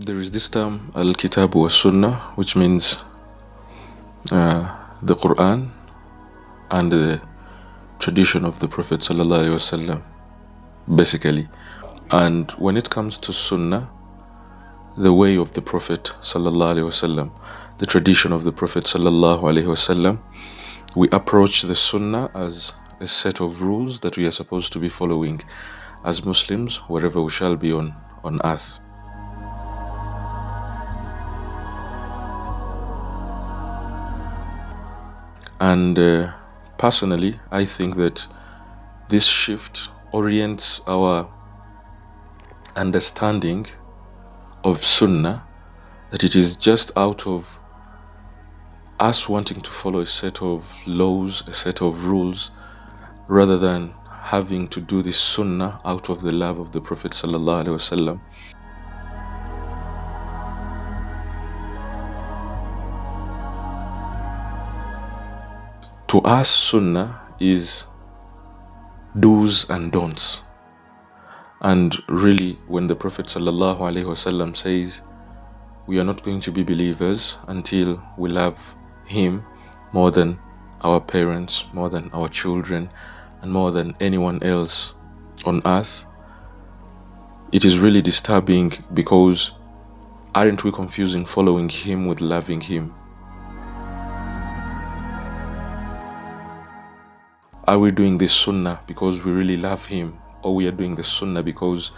There is this term al-kitab wa sunnah, which means the Quran and the tradition of the Prophet sallallahu alaihi wasallam, basically. And when it comes to sunnah, the way of the Prophet sallallahu alaihi wasallam, the tradition of the Prophet sallallahu alaihi wasallam, we approach the sunnah as a set of rules that we are supposed to be following as Muslims wherever we shall be on earth. And personally, I think that this shift orients our understanding of Sunnah, that it is just out of us wanting to follow a set of laws, a set of rules, rather than having to do this Sunnah out of the love of the Prophet sallallahu alaihi wasallam. To us, Sunnah is do's and don'ts. And really, when the Prophet sallallahu alaihi wasallam says, we are not going to be believers until we love him more than our parents, more than our children, and more than anyone else on earth, it is really disturbing, because aren't we confusing following him with loving him? Are we doing this sunnah because we really love him, or we are doing the sunnah because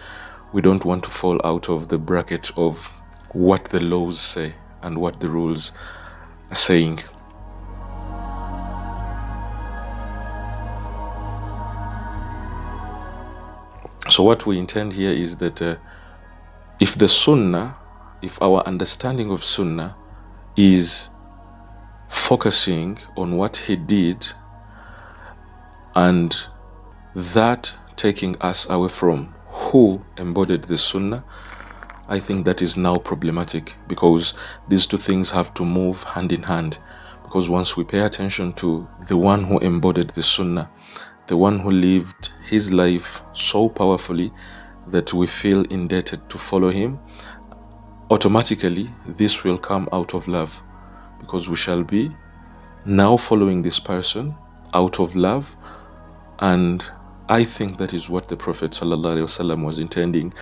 we don't want to fall out of the bracket of what the laws say and what the rules are saying? So what we intend here is that if the sunnah, if our understanding of sunnah is focusing on what he did, and that taking us away from who embodied the sunnah, I think that is now problematic, because these two things have to move hand in hand. Because once we pay attention to the one who embodied the sunnah, the one who lived his life so powerfully that we feel indebted to follow him, automatically this will come out of love, because we shall be now following this person out of love. And I think that is what the Prophet sallallahu alaihi wasallam was intending.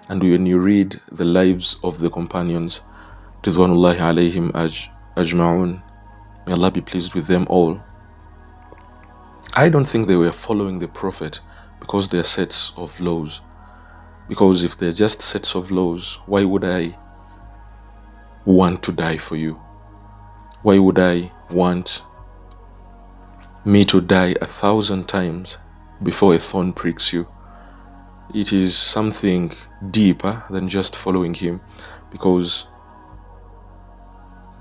And when you read the lives of the companions, ridwanullahi alayhim ajma'un, may Allah be pleased with them all, I don't think they were following the Prophet because they're sets of laws. Because if they're just sets of laws, why would I want to die for you? Why would I want me to die 1,000 times before a thorn pricks you? It is something deeper than just following him, because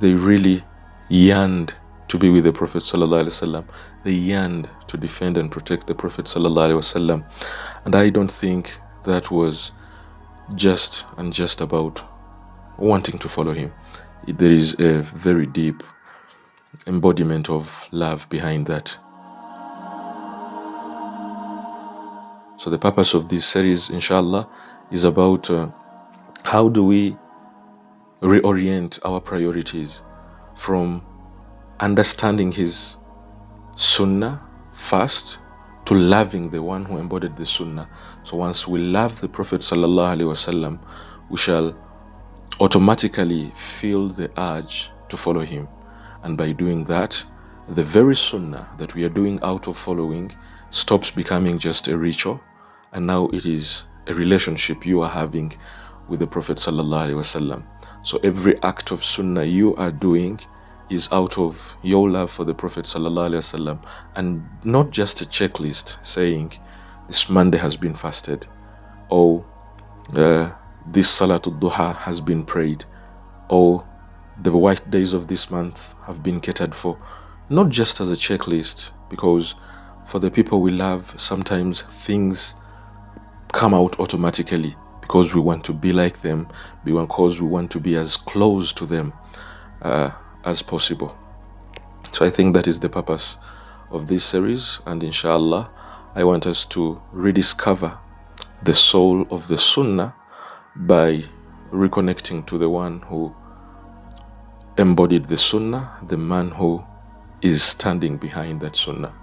they really yearned to be with the Prophet sallallahu alaihi wasallam. They yearned to defend and protect the Prophet sallallahu alaihi wasallam. And I don't think that was just about wanting to follow him. There is a very deep embodiment of love behind that. So the purpose of this series, inshallah, is about how do we reorient our priorities from understanding his sunnah first to loving the one who embodied the sunnah. So once we love the Prophet sallallahu alaihi wasallam, we shall automatically feel the urge to follow him. And by doing that, the very sunnah that we are doing out of following stops becoming just a ritual, and now it is a relationship you are having with the Prophet sallallahu alaihi wasallam. So every act of sunnah you are doing is out of your love for the Prophet sallallahu alaihi wasallam, and not just a checklist saying this Monday has been fasted, or this Salatul Duha has been prayed, or the white days of this month have been catered for. Not just as a checklist, because for the people we love, sometimes things come out automatically because we want to be like them, because we want to be as close to them as possible. So I think that is the purpose of this series, and inshallah I want us to rediscover the soul of the Sunnah by reconnecting to the one who embodied the Sunnah, the man who is standing behind that Sunnah.